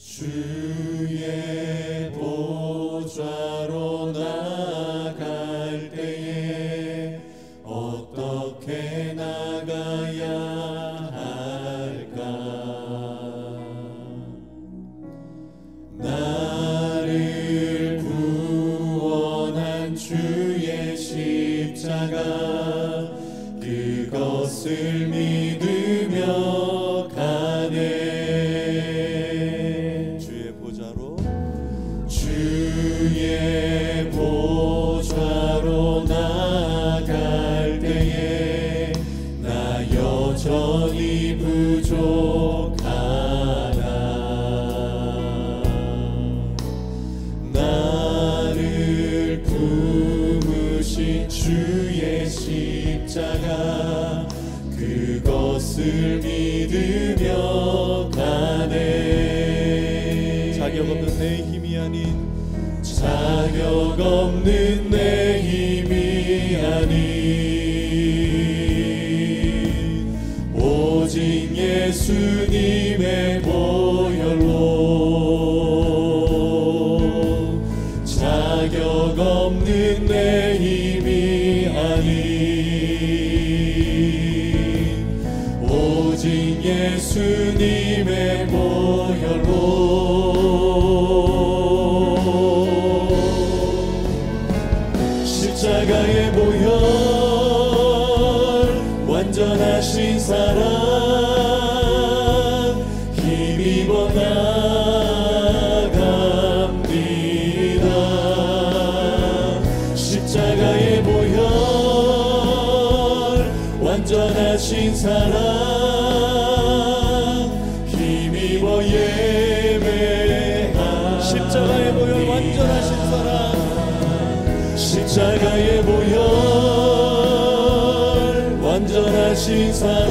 주의 보좌로 나갈 때에 어떻게 나가야 할까? 나를 구원한 주의 십자가 그것을 믿으며 가네. 주의 보좌로 나갈 때에 나 여전히 부족하다. 나를 품으신 주의 십자가 그것을 믿으며 가네. 자격 없는 내 힘이 아닌 자격 없는 내 힘이 아닌 오직 예수님의 보혈로 자격 없는 내 힘이 아닌 오직 예수님의 보혈로 십자가의 보혈 완전하신 사랑 힘입어 나갑니다. 십자가의 보혈 완전하신 사랑 힘입어 예배하. 십자가의 보혈 완전하신 사랑 십자가의 보혈 완전하신 사랑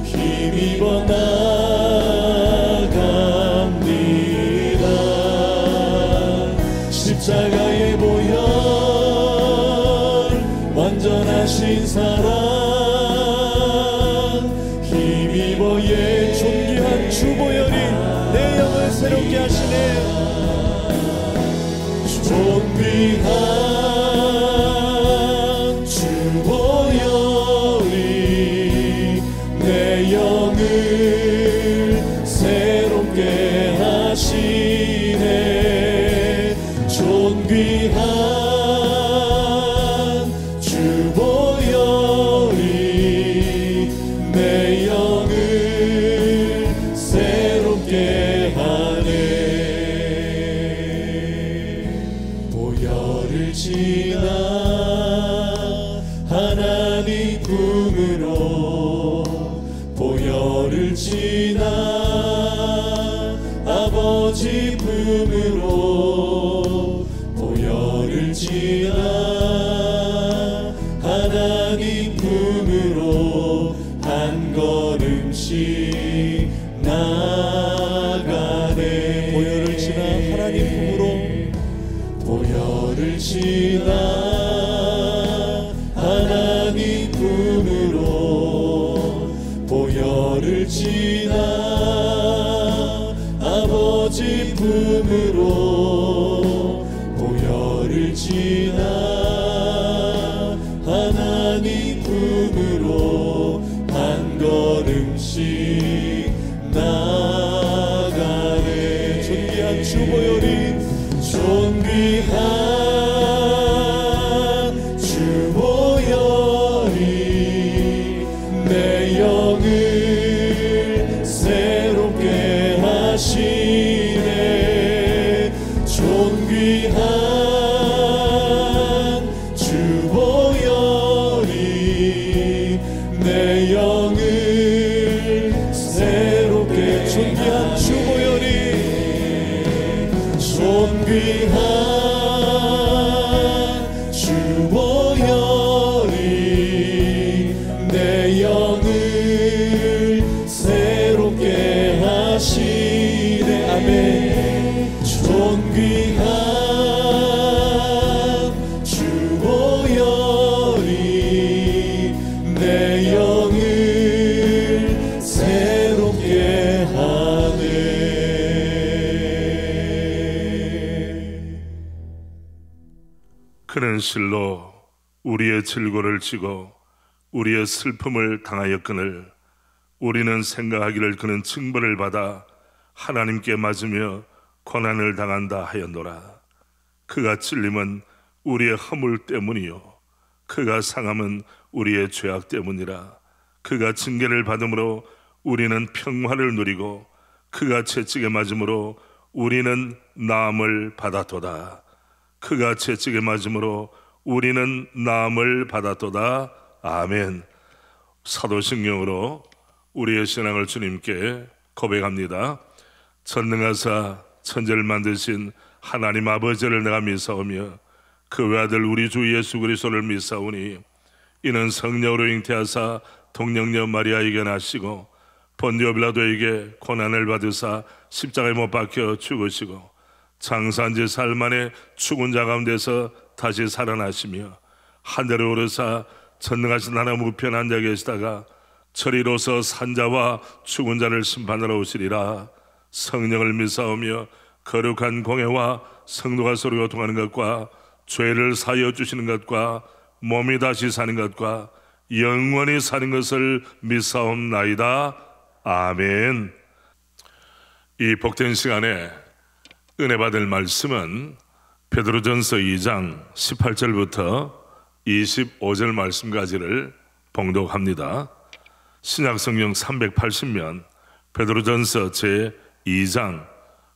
힘입어 나갑니다. 십자가의 보혈 완전하신 사랑 힘입어 존귀한 주 보혈이 내 영을 새롭게 하시네. 존귀한 주 보혈이 내 영을 새롭게 하시네. 존귀한 주 보혈이 내 영을 새롭게 하네. 보혈을 지나 하나님 품으로 보혈을 지나 아버지 품으로 보혈을 지나 하나님 품으로 한 걸음씩 나가네. 보혈을 지나 하나님 품으로 보혈을 지나 하나님 품으로 보혈을 지나 아버지 품으로 보혈을 지나 하나님 품으로 한 걸음씩 나가네. 존귀한 주 보혈이 존귀한 주 보혈이 내 영을 새롭게 하시네. 존귀한 주 보혈이 내 영을 그는 실로 우리의 질고를 지고 우리의 슬픔을 당하였거늘 우리는 생각하기를 그는 징벌을 받아 하나님께 맞으며 고난을 당한다 하였노라. 그가 찔림은 우리의 허물 때문이요 그가 상함은 우리의 죄악 때문이라. 그가 징계를 받음으로 우리는 평화를 누리고 그가 채찍에 맞음으로 우리는 나음을 받았도다. 그가 채찍에 맞음으로 우리는 나음을 받았도다. 아멘. 사도신경으로 우리의 신앙을 주님께 고백합니다. 전능하사 천지를 만드신 하나님 아버지를 내가 믿사오며 그 외아들 우리 주 예수 그리스도를 믿사오니 이는 성령으로 잉태하사 동정녀 마리아에게 나시고 본디오 빌라도에게 고난을 받으사 십자가에 못 박혀 죽으시고 장사한 지 사흘 만에 죽은 자 가운데서 다시 살아나시며 하늘에 오르사 전능하신 하나님 우편에 앉아 계시다가 저리로서 산자와 죽은 자를 심판하러 오시리라. 성령을 믿사오며 거룩한 공회와 성도가 서로 교통하는 것과 죄를 사하여 주시는 것과 몸이 다시 사는 것과 영원히 사는 것을 믿사옵나이다. 아멘. 이 복된 시간에 은혜 받을 말씀은 베드로전서 2장 18절부터 25절 말씀까지를 봉독합니다. 신약성경 380면 베드로전서 제2장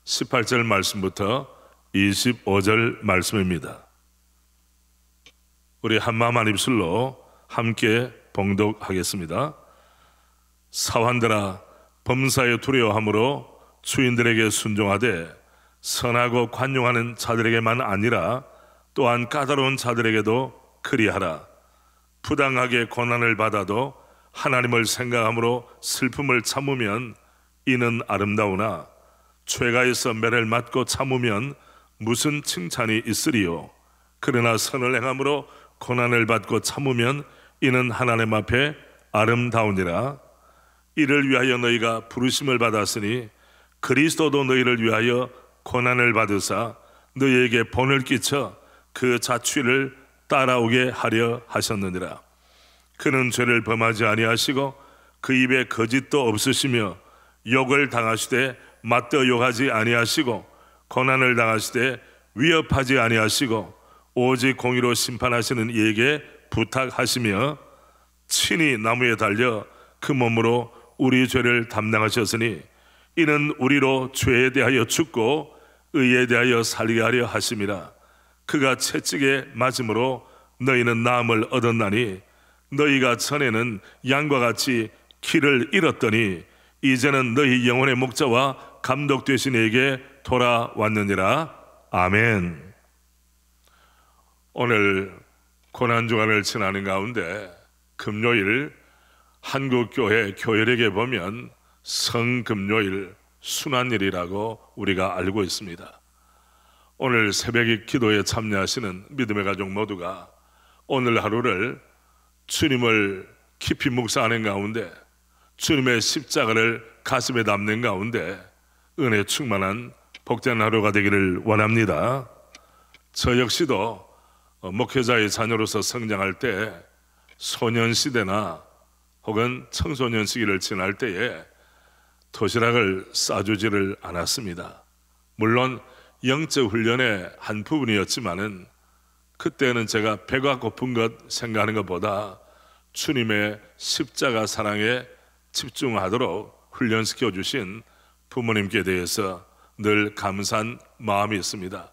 18절 말씀부터 25절 말씀입니다. 우리 한마음 한 입술로 함께 봉독하겠습니다. 사환들아 범사에 두려워함으로 주인들에게 순종하되 선하고 관용하는 자들에게만 아니라 또한 까다로운 자들에게도 그리하라. 부당하게 고난을 받아도 하나님을 생각함으로 슬픔을 참으면 이는 아름다우나 죄가 있어 매를 맞고 참으면 무슨 칭찬이 있으리요. 그러나 선을 행함으로 고난을 받고 참으면 이는 하나님 앞에 아름다우니라. 이를 위하여 너희가 부르심을 받았으니 그리스도도 너희를 위하여 고난을 받으사 너희에게 본을 끼쳐 그 자취를 따라오게 하려 하셨느니라. 그는 죄를 범하지 아니하시고 그 입에 거짓도 없으시며 욕을 당하시되 맞더 욕하지 아니하시고 고난을 당하시되 위협하지 아니하시고 오직 공의로 심판하시는 이에게 부탁하시며 친히 나무에 달려 그 몸으로 우리 죄를 담당하셨으니 이는 우리로 죄에 대하여 죽고 의에 대하여 살게 하려 하심이라. 그가 채찍에 맞음으로 너희는 나음을 얻었나니 너희가 전에는 양과 같이 길을 잃었더니 이제는 너희 영혼의 목자와 감독 되신 이에게 돌아왔느니라. 아멘. 오늘 고난주간을 지나는 가운데 금요일 한국교회 교회력에 보면 성금요일 순환일이라고 우리가 알고 있습니다. 오늘 새벽 기도에 참여하시는 믿음의 가족 모두가 오늘 하루를 주님을 깊이 묵상하는 가운데 주님의 십자가를 가슴에 담는 가운데 은혜 충만한 복된 하루가 되기를 원합니다. 저 역시도 목회자의 자녀로서 성장할 때 소년시대나 혹은 청소년 시기를 지날 때에 도시락을 싸주지를 않았습니다. 물론 영적 훈련의 한 부분이었지만은 그때는 제가 배가 고픈 것 생각하는 것보다 주님의 십자가 사랑에 집중하도록 훈련시켜 주신 부모님께 대해서 늘 감사한 마음이 있습니다.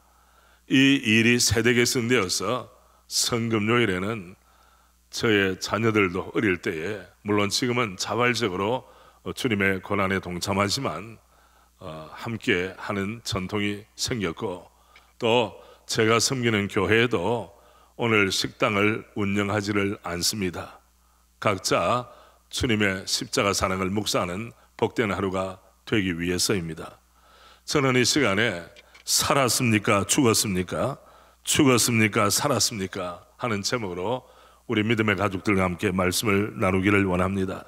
이 일이 세대 계승되어서 성금요일에는 저의 자녀들도 어릴 때에 물론 지금은 자발적으로 주님의 고난에 동참하지만 함께 하는 전통이 생겼고 또 제가 섬기는 교회에도 오늘 식당을 운영하지를 않습니다. 각자 주님의 십자가 사랑을 묵상하는 복된 하루가 되기 위해서입니다. 저는 이 시간에 살았습니까? 죽었습니까? 죽었습니까? 살았습니까? 하는 제목으로 우리 믿음의 가족들과 함께 말씀을 나누기를 원합니다.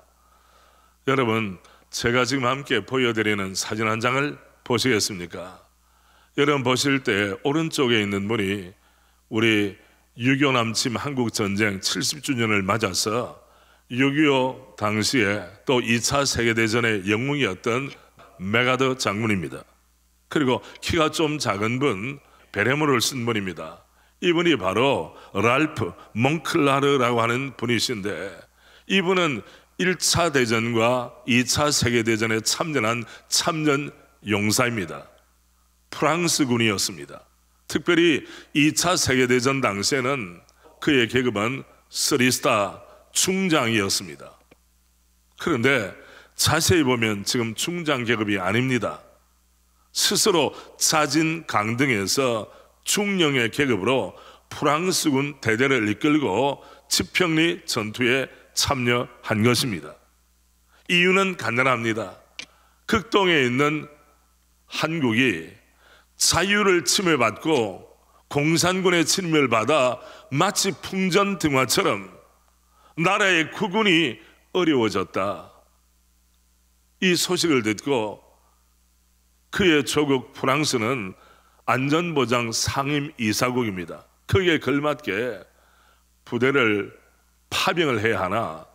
여러분, 제가 지금 함께 보여드리는 사진 한 장을 보시겠습니까? 여러분 보실 때 오른쪽에 있는 분이 우리 6.25 남침 한국전쟁 70주년을 맞아서 6.25 당시에 또 2차 세계대전의 영웅이었던 메가더 장군입니다. 그리고 키가 좀 작은 분, 베레모를 쓴 분입니다. 이분이 바로 랄프 몽클라르라고 하는 분이신데, 이분은 1차 대전과 2차 세계대전에 참전한 참전 용사입니다. 프랑스 군이었습니다. 특별히 2차 세계대전 당시에는 그의 계급은 3스타 중장이었습니다. 그런데 자세히 보면 지금 중장 계급이 아닙니다. 스스로 자진 강등해서 중령의 계급으로 프랑스군 대대를 이끌고 지평리 전투에 참여한 것입니다. 이유는 간단합니다. 극동에 있는 한국이 자유를 침해받고 공산군의 침입을 받아 마치 풍전등화처럼 나라의 구군이 어려워졌다. 이 소식을 듣고 그의 조국 프랑스는 안전보장 상임 이사국입니다. 거기에 걸맞게 부대를 파병을 해야 하나,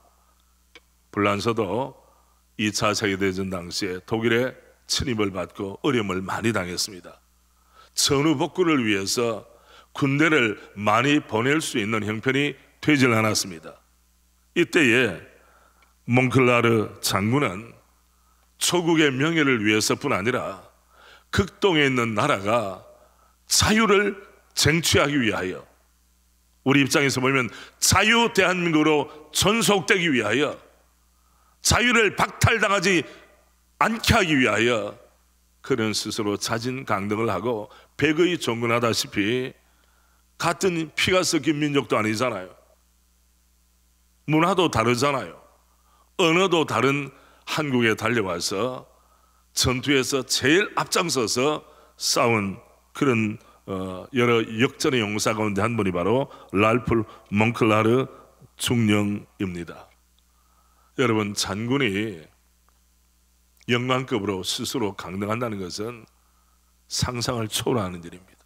불란서도 2차 세계대전 당시에 독일의 침입을 받고 어려움을 많이 당했습니다. 전후복구를 위해서 군대를 많이 보낼 수 있는 형편이 되질 않았습니다. 이때에 몽클라르 장군은 조국의 명예를 위해서뿐 아니라 극동에 있는 나라가 자유를 쟁취하기 위하여, 우리 입장에서 보면 자유 대한민국으로 존속되기 위하여, 자유를 박탈당하지 않게 하기 위하여 그는 스스로 자진 강등을 하고 백의 종군하다시피, 같은 피가 섞인 민족도 아니잖아요. 문화도 다르잖아요. 언어도 다른 한국에 달려와서 전투에서 제일 앞장서서 싸운 그런 여러 역전의 용사 가운데 한 분이 바로 랄프 몽클라르 중령입니다. 여러분, 장군이 영광급으로 스스로 강등한다는 것은 상상을 초월하는 일입니다.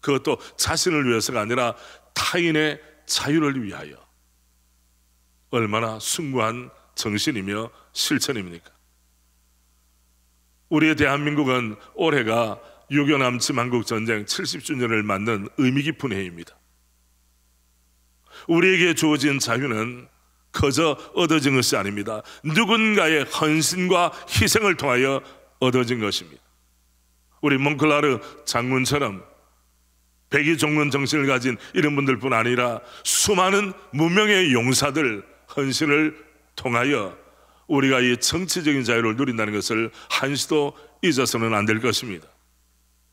그것도 자신을 위해서가 아니라 타인의 자유를 위하여. 얼마나 숭고한 정신이며 실천입니까? 우리의 대한민국은 올해가 6.25 남침 한국전쟁 70주년을 맞는 의미 깊은 해입니다. 우리에게 주어진 자유는 그저 얻어진 것이 아닙니다. 누군가의 헌신과 희생을 통하여 얻어진 것입니다. 우리 몽클라르 장군처럼 백의 종군 정신을 가진 이런 분들뿐 아니라 수많은 무명의 용사들 헌신을 통하여 우리가 이 정치적인 자유를 누린다는 것을 한시도 잊어서는 안 될 것입니다.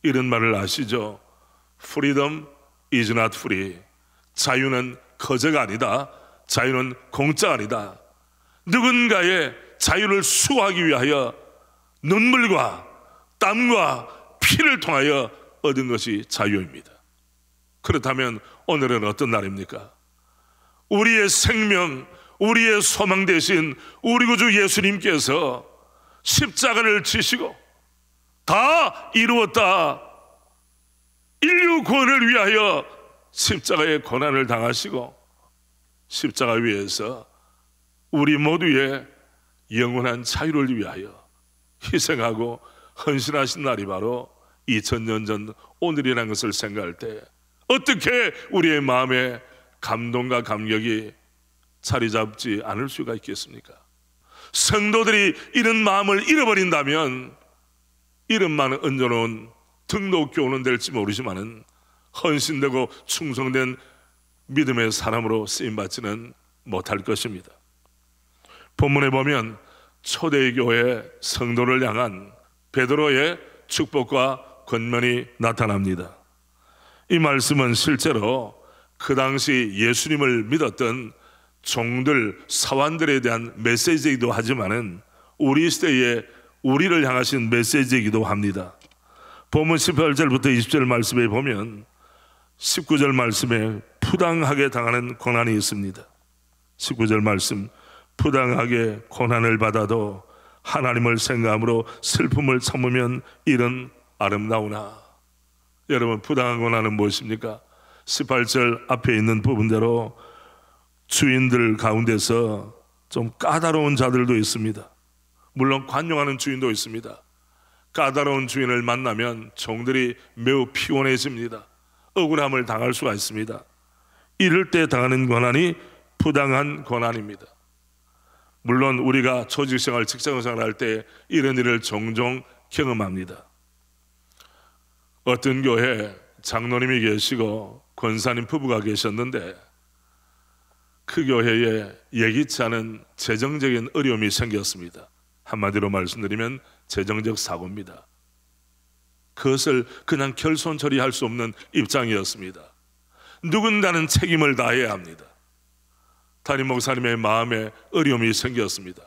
이런 말을 아시죠? Freedom is not free. 자유는 거저가 아니다. 자유는 공짜가 아니다. 누군가의 자유를 수호하기 위하여 눈물과 땀과 피를 통하여 얻은 것이 자유입니다. 그렇다면 오늘은 어떤 날입니까? 우리의 생명, 우리의 소망 되신 우리 구주 예수님께서 십자가를 지시고 다 이루었다, 인류 구원을 위하여 십자가의 고난을 당하시고 십자가 위에서 우리 모두의 영원한 자유를 위하여 희생하고 헌신하신 날이 바로 2000년 전 오늘이라는 것을 생각할 때 어떻게 우리의 마음에 감동과 감격이 자리 잡지 않을 수가 있겠습니까? 성도들이 이런 마음을 잃어버린다면 이름만 얹어놓은 등록교훈은 될지 모르지만은 헌신되고 충성된 믿음의 사람으로 쓰임받지는 못할 것입니다. 본문에 보면 초대교회 성도를 향한 베드로의 축복과 권면이 나타납니다. 이 말씀은 실제로 그 당시 예수님을 믿었던 종들, 사환들에 대한 메시지이기도 하지만은 우리 시대에 우리를 향하신 메시지이기도 합니다. 본문 18절부터 20절 말씀에 보면 19절 말씀에 부당하게 당하는 고난이 있습니다. 19절 말씀, 부당하게 고난을 받아도 하나님을 생각함으로 슬픔을 참으면 이는 아름다우나. 여러분, 부당한 고난은 무엇입니까? 18절 앞에 있는 부분대로 주인들 가운데서 좀 까다로운 자들도 있습니다. 물론 관용하는 주인도 있습니다. 까다로운 주인을 만나면 종들이 매우 피곤해집니다. 억울함을 당할 수가 있습니다. 이럴 때 당하는 고난이 부당한 고난입니다. 물론 우리가 조직생활, 직장생활 할 때 이런 일을 종종 경험합니다. 어떤 교회에 장로님이 계시고 권사님 부부가 계셨는데 그 교회에 예기치 않은 재정적인 어려움이 생겼습니다. 한마디로 말씀드리면 재정적 사고입니다. 그것을 그냥 결손 처리할 수 없는 입장이었습니다. 누군가는 책임을 다해야 합니다. 담임 목사님의 마음에 어려움이 생겼습니다.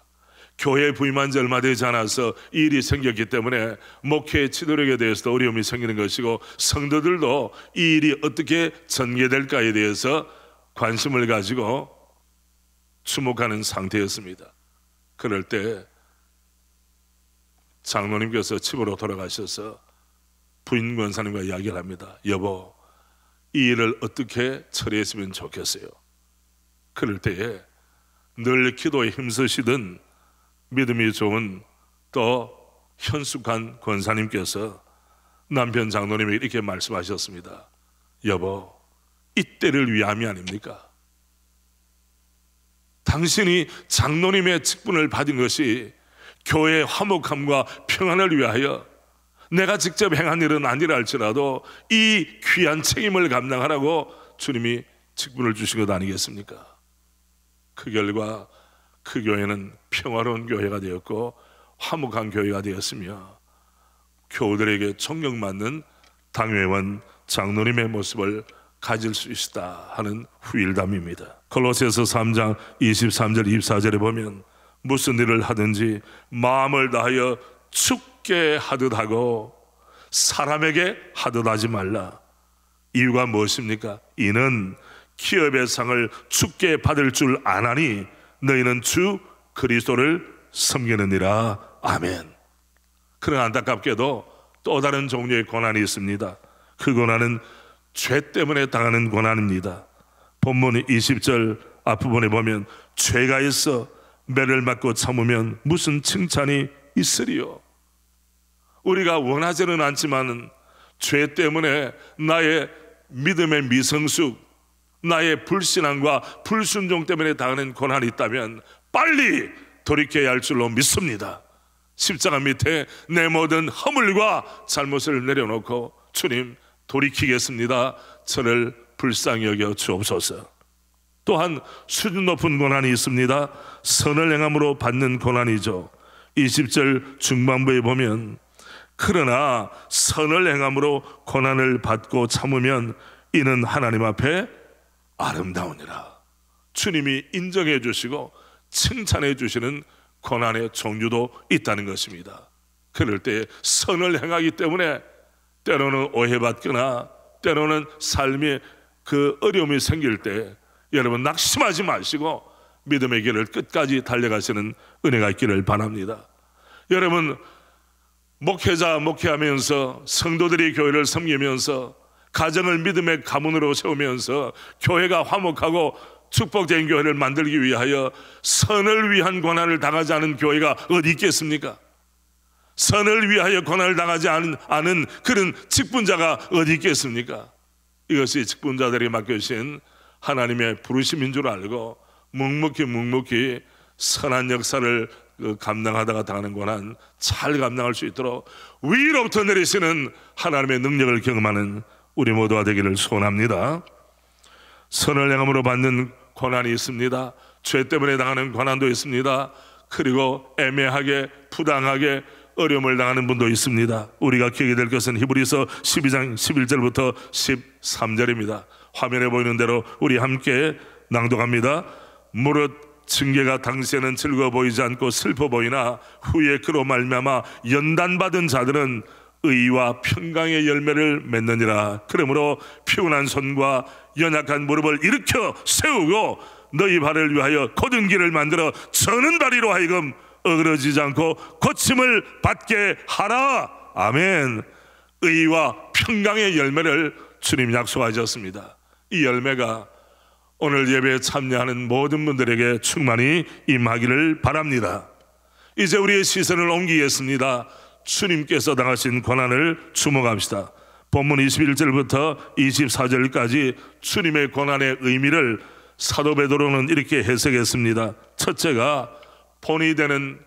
교회에 부임한 지 얼마 되지 않아서 이 일이 생겼기 때문에 목회 지도력에 대해서도 어려움이 생기는 것이고 성도들도 이 일이 어떻게 전개될까에 대해서 관심을 가지고 주목하는 상태였습니다. 그럴 때 장로님께서 집으로 돌아가셔서 부인 권사님과 이야기를 합니다. 여보, 이 일을 어떻게 처리했으면 좋겠어요. 그럴 때에 늘 기도에 힘쓰시던 믿음이 좋은 또 현숙한 권사님께서 남편 장로님에게 이렇게 말씀하셨습니다. 여보, 이때를 위함이 아닙니까? 당신이 장로님의 직분을 받은 것이 교회의 화목함과 평안을 위하여 내가 직접 행한 일은 아니라 할지라도 이 귀한 책임을 감당하라고 주님이 직분을 주신 것 아니겠습니까? 그 결과 그 교회는 평화로운 교회가 되었고 화목한 교회가 되었으며 교우들에게 존경받는 당회원 장로님의 모습을 가질 수 있다 하는 후일담입니다. 골로새서 3장 23절 24절에 보면 무슨 일을 하든지 마음을 다하여 주께 하듯 하고 사람에게 하듯 하지 말라. 이유가 무엇입니까? 이는 기업의 상을 주께 받을 줄 아나니 너희는 주 그리스도를 섬기느니라. 아멘. 그러나 안타깝게도 또 다른 종류의 고난이 있습니다. 그 고난은 죄 때문에 당하는 고난입니다. 본문 20절 앞부분에 보면 죄가 있어 매를 맞고 참으면 무슨 칭찬이 있으리요. 우리가 원하지는 않지만 죄 때문에 나의 믿음의 미성숙, 나의 불신앙과 불순종 때문에 당하는 고난이 있다면 빨리 돌이켜야 할 줄로 믿습니다. 십자가 밑에 내 모든 허물과 잘못을 내려놓고 주님 돌이키겠습니다. 저를 불쌍히 여겨 주옵소서. 또한 수준 높은 고난이 있습니다. 선을 행함으로 받는 고난이죠. 20절 중반부에 보면 그러나 선을 행함으로 고난을 받고 참으면 이는 하나님 앞에 아름다우니라. 주님이 인정해 주시고 칭찬해 주시는 고난의 종류도 있다는 것입니다. 그럴 때 선을 행하기 때문에 때로는 오해받거나 때로는 삶에 그 어려움이 생길 때 여러분 낙심하지 마시고 믿음의 길을 끝까지 달려가시는 은혜가 있기를 바랍니다. 여러분 목회자 목회하면서 성도들이 교회를 섬기면서 가정을 믿음의 가문으로 세우면서 교회가 화목하고 축복된 교회를 만들기 위하여 선을 위한 고난을 당하지 않은 교회가 어디 있겠습니까? 선을 위하여 고난을 당하지 않은 그런 직분자가 어디 있겠습니까? 이것이 직분자들이 맡겨주신 하나님의 부르심인 줄 알고 묵묵히 선한 역사를 감당하다가 당하는 고난 잘 감당할 수 있도록 위로부터 내리시는 하나님의 능력을 경험하는 우리 모두가 되기를 소원합니다. 선을 행함으로 받는 고난이 있습니다. 죄 때문에 당하는 고난도 있습니다. 그리고 애매하게 부당하게 어려움을 당하는 분도 있습니다. 우리가 기억이 될 것은 히브리서 12장 11절부터 13절입니다. 화면에 보이는 대로 우리 함께 낭독합니다. 무릇 징계가 당시에는 즐거워 보이지 않고 슬퍼 보이나 후에 그로 말미암아 연단받은 자들은 의와 평강의 열매를 맺느니라. 그러므로 피곤한 손과 연약한 무릎을 일으켜 세우고 너희 발을 위하여 곧은 길을 만들어 저는 다리로 하여금 어그러지지 않고 고침을 받게 하라. 아멘. 의와 평강의 열매를 주님 약속하셨습니다. 이 열매가 오늘 예배에 참여하는 모든 분들에게 충만히 임하기를 바랍니다. 이제 우리의 시선을 옮기겠습니다. 주님께서 당하신 고난을 주목합시다. 본문 21절부터 24절까지 주님의 고난의 의미를 사도 베드로는 이렇게 해석했습니다. 첫째가 본이 되는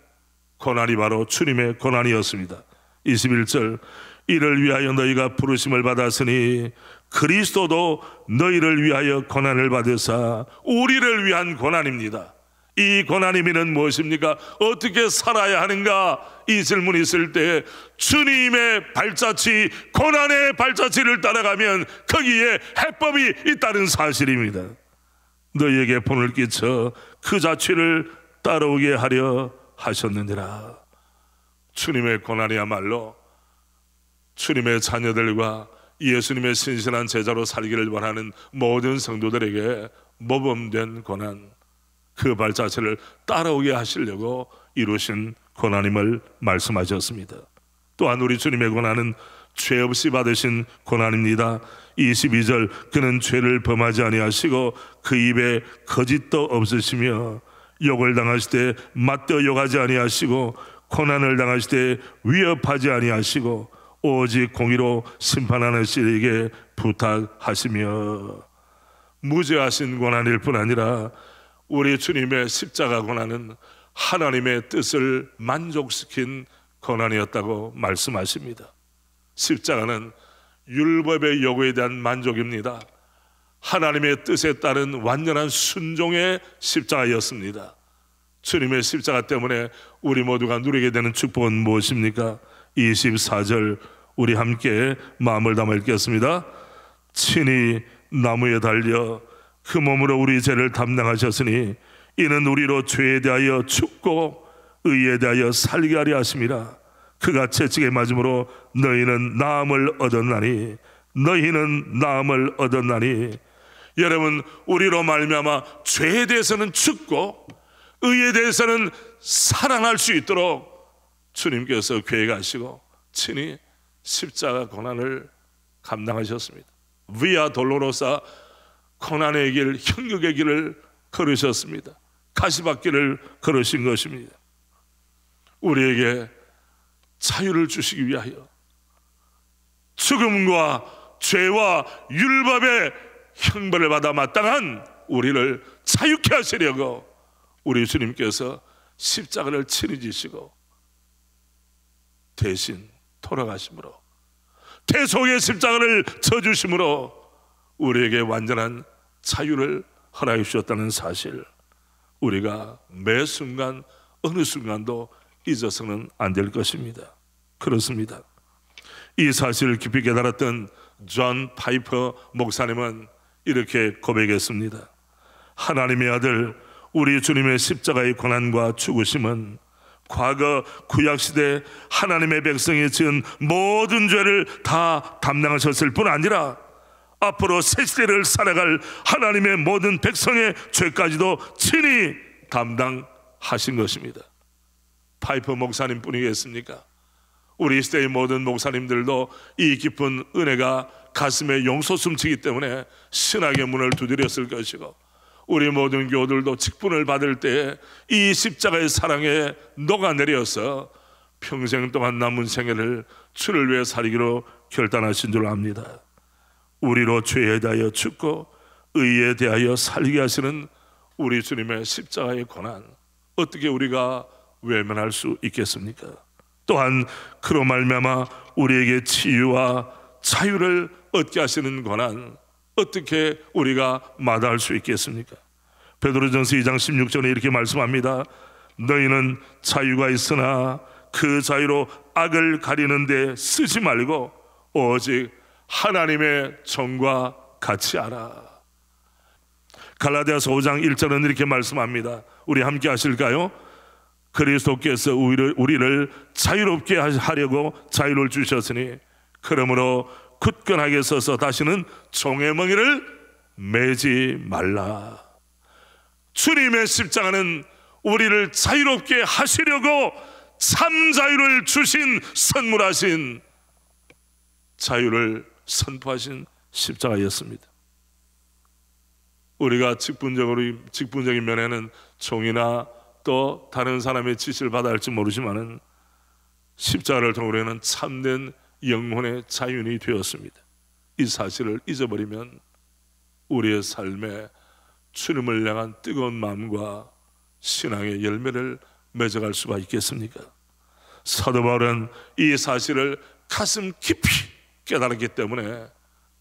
고난이 바로 주님의 고난이었습니다. 21절, 이를 위하여 너희가 부르심을 받았으니 그리스도도 너희를 위하여 고난을 받으사 우리를 위한 고난입니다. 이 고난이면 무엇입니까? 어떻게 살아야 하는가? 이 질문이 있을 때 주님의 발자취, 고난의 발자취를 따라가면 거기에 해법이 있다는 사실입니다. 너희에게 본을 끼쳐 그 자취를 따라오게 하려 하셨느니라. 주님의 고난이야말로 주님의 자녀들과 예수님의 신실한 제자로 살기를 원하는 모든 성도들에게 모범된 고난, 그 발자취를 따라오게 하시려고 이루신 고난임을 말씀하셨습니다. 또한 우리 주님의 고난은 죄 없이 받으신 고난입니다. 22절, 그는 죄를 범하지 아니하시고 그 입에 거짓도 없으시며 욕을 당하실 때 맞대어 욕하지 아니하시고 고난을 당하실 때 위협하지 아니하시고 오직 공의로 심판하는 씨에게 부탁하시며, 무죄하신 고난일 뿐 아니라 우리 주님의 십자가 고난은 하나님의 뜻을 만족시킨 고난이었다고 말씀하십니다. 십자가는 율법의 요구에 대한 만족입니다. 하나님의 뜻에 따른 완전한 순종의 십자가였습니다. 주님의 십자가 때문에 우리 모두가 누리게 되는 축복은 무엇입니까? 24절, 우리 함께 마음을 담아 읽겠습니다. 친히 나무에 달려 그 몸으로 우리 죄를 담당하셨으니 이는 우리로 죄에 대하여 죽고 의에 대하여 살게 하려 하심이라. 그가 채찍에 맞음으로 너희는 나음을 얻었나니 너희는 나음을 얻었나니. 여러분, 우리로 말미암아 죄에 대해서는 죽고 의에 대해서는 살아날 수 있도록 주님께서 계획하시고 친히 십자가 고난을 감당하셨습니다. 비아 돌로로사, 고난의 길, 형육의 길을 걸으셨습니다. 가시밭길을 걸으신 것입니다. 우리에게 자유를 주시기 위하여 죽음과 죄와 율법의 형벌을 받아 마땅한 우리를 자유케 하시려고 우리 주님께서 십자가를 친히 지시고 대신 돌아가심으로, 대속의 십자가를 져주심으로 우리에게 완전한 자유를 허락해 주셨다는 사실, 우리가 매 순간 어느 순간도 잊어서는 안 될 것입니다. 그렇습니다. 이 사실을 깊이 깨달았던 존 파이퍼 목사님은 이렇게 고백했습니다. 하나님의 아들 우리 주님의 십자가의 고난과 죽으심은 과거 구약시대 하나님의 백성이 지은 모든 죄를 다 담당하셨을 뿐 아니라 앞으로 새 시대를 살아갈 하나님의 모든 백성의 죄까지도 친히 담당하신 것입니다. 파이퍼 목사님 뿐이겠습니까? 우리 시대의 모든 목사님들도 이 깊은 은혜가 가슴에 용솟 숨치기 때문에 신학의 문을 두드렸을 것이고, 우리 모든 교우들도 직분을 받을 때 이 십자가의 사랑에 녹아내려서 평생 동안 남은 생애를 주를 위해 살기로 결단하신 줄 압니다. 우리로 죄에 대하여 죽고 의에 대하여 살게 하시는 우리 주님의 십자가의 고난, 어떻게 우리가 외면할 수 있겠습니까? 또한 그로 말미암아 우리에게 치유와 자유를 얻게 하시는 고난, 어떻게 우리가 마다할 수 있겠습니까? 베드로전서 2장 16절에 이렇게 말씀합니다. 너희는 자유가 있으나 그 자유로 악을 가리는데 쓰지 말고 오직 하나님의 종과 같이 하라. 갈라디아서 5장 1절은 이렇게 말씀합니다. 우리 함께 하실까요? 그리스도께서 우리를 자유롭게 하려고 자유를 주셨으니 그러므로 굳건하게 서서 다시는 종의 멍에를 매지 말라. 주님의 십자가는 우리를 자유롭게 하시려고 참 자유를 주신, 선물하신, 자유를 선포하신 십자가였습니다. 우리가 직분적인 면에는 종이나 또 다른 사람의 지시를 받아야 할지 모르지만은 십자가를 통해 우리는 참된 영혼의 자유인이 되었습니다. 이 사실을 잊어버리면 우리의 삶에 주님을 향한 뜨거운 마음과 신앙의 열매를 맺어갈 수가 있겠습니까? 사도 바울은 이 사실을 가슴 깊이 깨달았기 때문에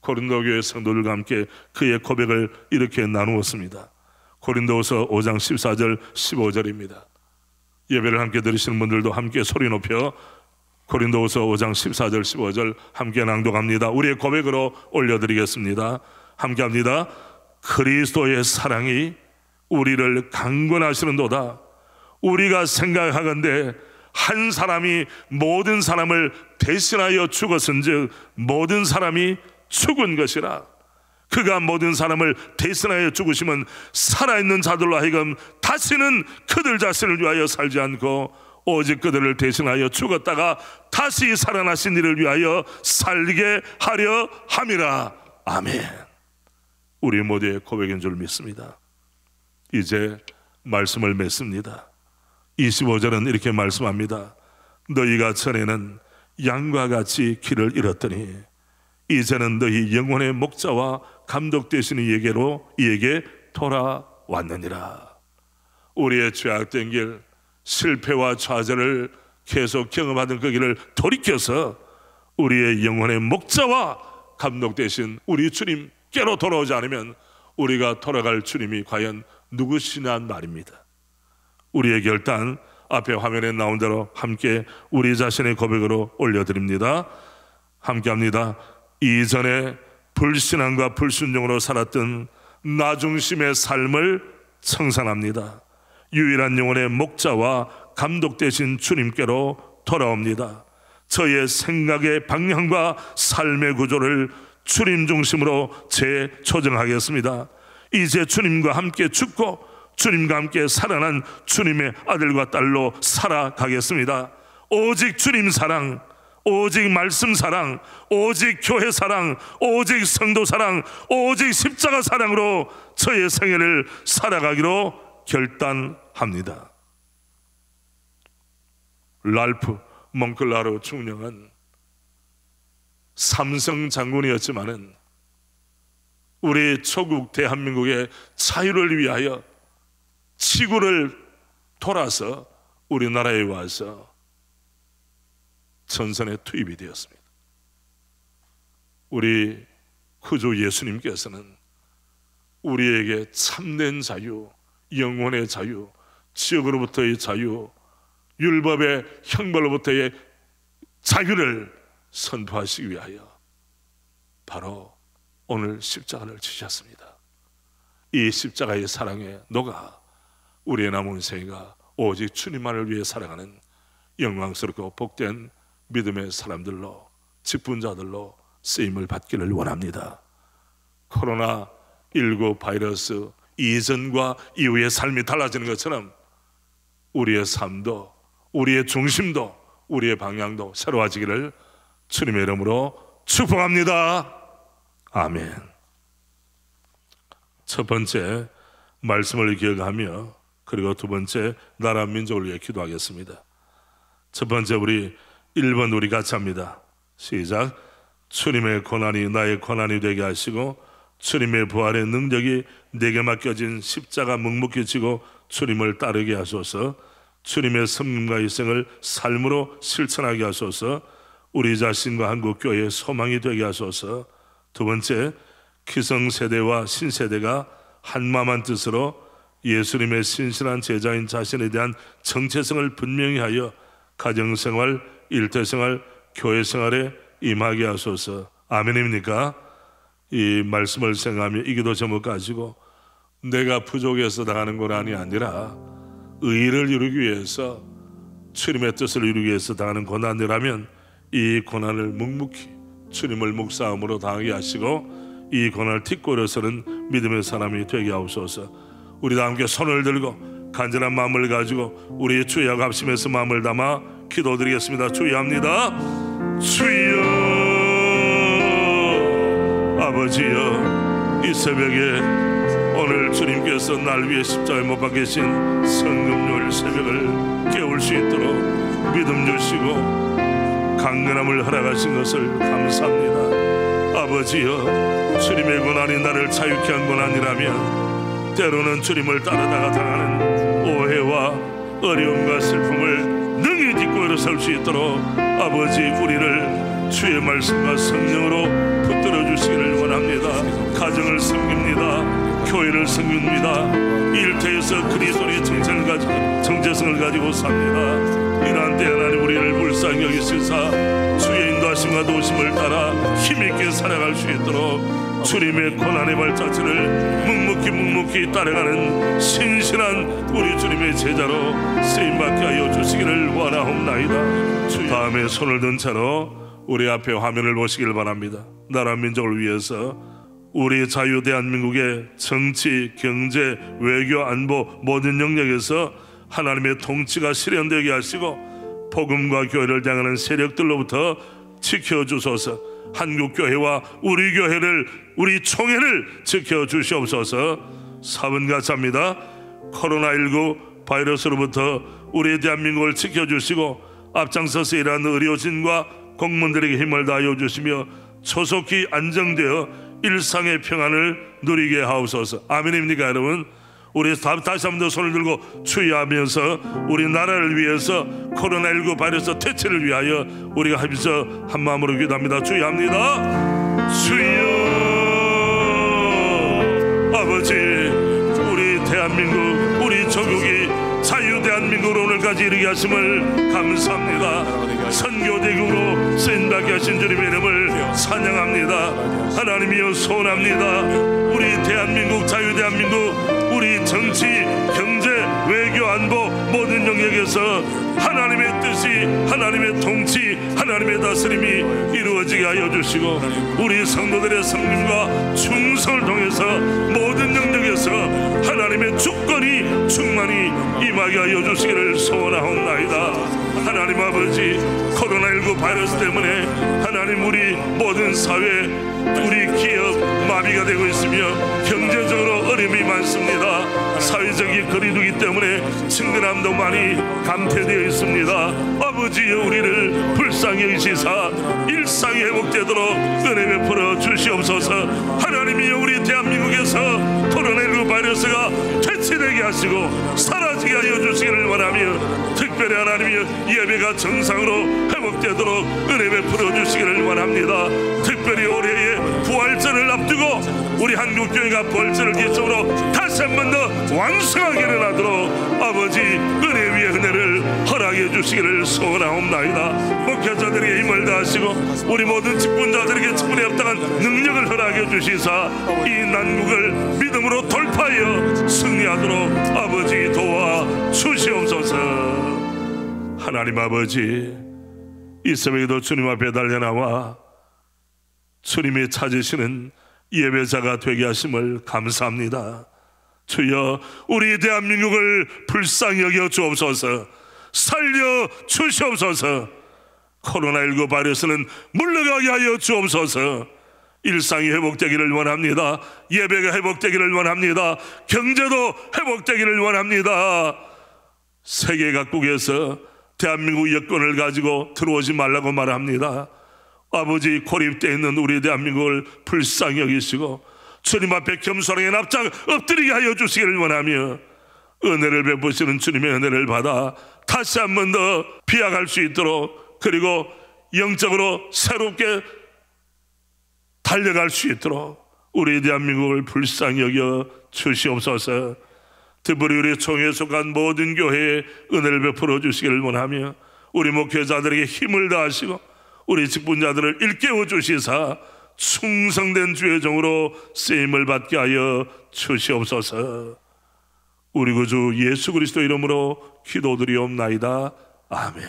고린도 교회 성도들과 함께 그의 고백을 이렇게 나누었습니다. 고린도후서 5장 14절 15절입니다. 예배를 함께 들으시는 분들도 함께 소리 높여 고린도후서 5장 14절 15절 함께 낭독합니다. 우리의 고백으로 올려드리겠습니다. 함께 합니다. 그리스도의 사랑이 우리를 강권하시는도다. 우리가 생각하건대 한 사람이 모든 사람을 대신하여 죽었은즉 모든 사람이 죽은 것이라. 그가 모든 사람을 대신하여 죽으시면 살아있는 자들로 하여금 다시는 그들 자신을 위하여 살지 않고 오직 그들을 대신하여 죽었다가 다시 살아나신 이를 위하여 살게 하려 함이라. 아멘. 우리 모두의 고백인 줄 믿습니다. 이제 말씀을 맺습니다. 25절은 이렇게 말씀합니다. 너희가 전에는 양과 같이 길을 잃었더니 이제는 너희 영혼의 목자와 감독 되시는 이에게 돌아왔느니라. 우리의 죄악된 길, 실패와 좌절을 계속 경험하던 그 길을 돌이켜서 우리의 영혼의 목자와 감독 되신 우리 주님께로 돌아오지 않으면 우리가 돌아갈 주님이 과연 누구시냐는 말입니다. 우리의 결단 앞에 화면에 나온 대로 함께 우리 자신의 고백으로 올려드립니다. 함께 합니다. 이전에 불신앙과 불순종으로 살았던 나 중심의 삶을 청산합니다. 유일한 영혼의 목자와 감독 되신 주님께로 돌아옵니다. 저의 생각의 방향과 삶의 구조를 주님 중심으로 재조정하겠습니다. 이제 주님과 함께 죽고 주님과 함께 살아난 주님의 아들과 딸로 살아가겠습니다. 오직 주님 사랑, 오직 말씀 사랑, 오직 교회 사랑, 오직 성도 사랑, 오직 십자가 사랑으로 저의 생애를 살아가기로 결단합니다. 랄프 몽클라르 중령은 삼성 장군이었지만은 우리 초국 대한민국의 자유를 위하여 지구를 돌아서 우리나라에 와서 전선에 투입이 되었습니다. 우리 구주 예수님께서는 우리에게 참된 자유, 영혼의 자유, 지옥으로부터의 자유, 율법의 형벌로부터의 자유를 선포하시기 위하여 바로 오늘 십자가를 지셨습니다. 이 십자가의 사랑에 녹아 우리의 남은 생애가 오직 주님만을 위해 살아가는 영광스럽고 복된 믿음의 사람들로, 직분자들로 쓰임을 받기를 원합니다. 코로나19 바이러스 이전과 이후의 삶이 달라지는 것처럼 우리의 삶도, 우리의 중심도, 우리의 방향도 새로워지기를 주님의 이름으로 축복합니다. 아멘. 첫 번째 말씀을 기억하며, 그리고 두 번째 나라 민족을 위해 기도하겠습니다. 첫 번째 우리 1번 우리 같이 합니다. 시작. 주님의 고난이 나의 고난이 되게 하시고 주님의 부활의 능력이 내게 맡겨진 십자가 묵묵히 지고 주님을 따르게 하소서. 주님의 섬김과 희생을 삶으로 실천하게 하소서. 우리 자신과 한국교회의 소망이 되게 하소서. 두 번째, 기성세대와 신세대가 한마음한 뜻으로 예수님의 신실한 제자인 자신에 대한 정체성을 분명히 하여 가정생활, 일터생활, 교회생활에 임하게 하소서. 아멘입니까? 이 말씀을 생각하며 이 기도 제목 가지고 내가 부족해서 당하는 고난이 아니라 의를 이루기 위해서, 주님의 뜻을 이루기 위해서 당하는 고난이라면 이 고난을 묵묵히 주님을 묵사함으로 당하게 하시고 이 고난을 딛고 일어서는 믿음의 사람이 되게 하옵소서. 우리 다 함께 손을 들고 간절한 마음을 가지고 우리 주여 합심해서 마음을 담아 기도드리겠습니다. 주여 합니다. 주여, 아버지여, 이 새벽에 오늘 주님께서 날 위해 십자가에 못 박히신 성금요일 새벽을 깨울 수 있도록 믿음 주시고 강건함을 허락하신 것을 감사합니다. 아버지여, 주님의 고난이 나를 자유케 한 고난이라면 때로는 주님을 따르다가 당하는 오해와 어려움과 슬픔을 능히 딛고 일어설 수 있도록 아버지, 우리를 주의 말씀과 성령으로 붙들어 주시기를 원합니다. 가정을 섬깁니다. 교회를 섬깁니다. 일터에서 그리스도의 정체성을 가지고 삽니다. 이러한 때 하나님 우리를 불쌍히 여기시사 주의 인도하심과 도우심을 따라 힘있게 살아갈 수 있도록 주님의 고난의 발자취를 묵묵히 따라가는 신실한 우리 주님의 제자로 쓰임받게 하여 주시기를 원하옵나이다. 주 다음에 손을 든 채로 우리 앞에 화면을 보시길 바랍니다. 나라 민족을 위해서 우리 자유 대한민국의 정치, 경제, 외교, 안보 모든 영역에서 하나님의 통치가 실현되게 하시고 복음과 교회를 향하는 세력들로부터 지켜주소서. 한국교회와 우리 교회를, 우리 총회를 지켜주시옵소서. 사분가차입니다. 코로나19 바이러스로부터 우리 대한민국을 지켜주시고 앞장서서 일하는 의료진과 공무원들에게 힘을 다하여 주시며 조속히 안정되어 일상의 평안을 누리게 하옵소서. 아멘입니까 여러분? 우리 다시 한 번 더 손을 들고 추위하면서 우리 나라를 위해서 코로나19 바이러스 퇴치를 위하여 우리가 합해서 한 마음으로 기도합니다. 추위합니다. 주여, 아버지, 우리 대한민국, 우리 조국이 자유 대한민국으로 오늘까지 이르게 하심을 감사합니다. 선교대국으로 쓰임받게 하신 주님의 이름을 찬양합니다. 하나님이여, 소원합니다. 우리 대한민국, 자유 대한민국, 우리 정치, 경제, 외교, 안보 모든 영역에서 하나님의 뜻이, 하나님의 통치, 하나님의 다스림이 이루어지게 하여 주시고 우리 성도들의 성김과 충성을 통해서 모든 영역에서 하나님의 주권이 충만히 임하게 하여 주시기를 소원하옵나이다. 하나님 아버지, 코로나19 바이러스 때문에 하나님 우리 모든 사회, 우리 기업 마비가 되고 있으며 경제적으로 어려움이 많습니다. 사회적인 거리두기 때문에 친근함도 많이 감퇴되어 있습니다. 아버지여, 우리를 불쌍히 여기시사 일상이 회복되도록 은혜 베풀어 주시옵소서. 하나님이여, 우리 대한민국에서 코로나19 바이러스가 퇴치되게 하시고 사라지게 하여 주시기를 원하며 특별히 하나님이여, 예배가 정상으로 회복되도록 은혜 베풀어 주시기를 원합니다. 특별히 올해의 부활절을 앞두고 우리 한국교회가 부활절을 기점으로 다시 한 번 더 왕성하게 일어나도록 아버지 은혜 위에 은혜를 허락해 주시기를 소원하옵나이다. 목회자들에게 힘을 다하시고 우리 모든 직분자들에게 직분에 합당한 능력을 허락해 주시사 이 난국을 믿음으로 돌파하여 승리하도록 아버지 도와 주시옵소서. 하나님 아버지, 이 새벽에도 주님 앞에 달려나와 주님이 찾으시는 예배자가 되게 하심을 감사합니다. 주여, 우리 대한민국을 불쌍히 여겨 주옵소서. 살려 주시옵소서. 코로나19 바이러스는 물러가게 하여 주옵소서. 일상이 회복되기를 원합니다. 예배가 회복되기를 원합니다. 경제도 회복되기를 원합니다. 세계 각국에서 대한민국 여권을 가지고 들어오지 말라고 말합니다. 아버지, 고립되어 있는 우리 대한민국을 불쌍히 여기시고 주님 앞에 겸손하게 납작 엎드리게 하여 주시기를 원하며 은혜를 베푸시는 주님의 은혜를 받아 다시 한 번 더 비약할 수 있도록, 그리고 영적으로 새롭게 달려갈 수 있도록 우리 대한민국을 불쌍히 여겨 주시옵소서. 특별히 우리 총회에 속한 모든 교회에 은혜를 베풀어 주시기를 원하며 우리 목회자들에게 힘을 다하시고 우리 직분자들을 일깨워 주시사 충성된 주의 종으로 쓰임을 받게 하여 주시옵소서. 우리 구주 예수 그리스도 이름으로 기도드리옵나이다. 아멘.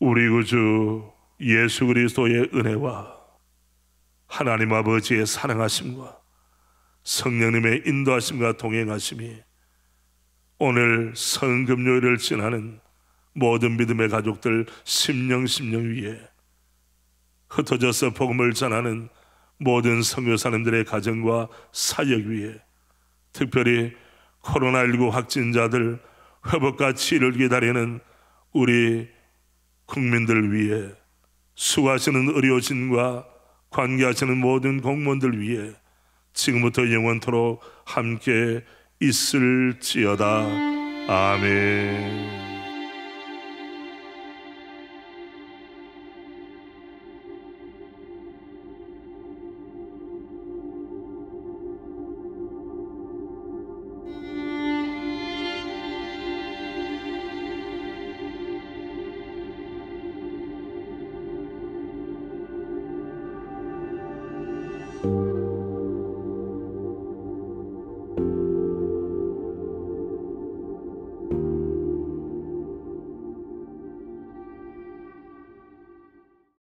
우리 구주 예수 그리스도의 은혜와 하나님 아버지의 사랑하심과 성령님의 인도하심과 동행하심이 오늘 성금요일을 지나는 모든 믿음의 가족들 심령 위에 흩어져서 복음을 전하는 모든 선교사님들의 가정과 사역 위에, 특별히 코로나19 확진자들 회복과 치료를 기다리는 우리 국민들 위해, 수고하시는 의료진과 관계하시는 모든 공무원들 위해 지금부터 영원토록 함께 있을지어다. 아멘.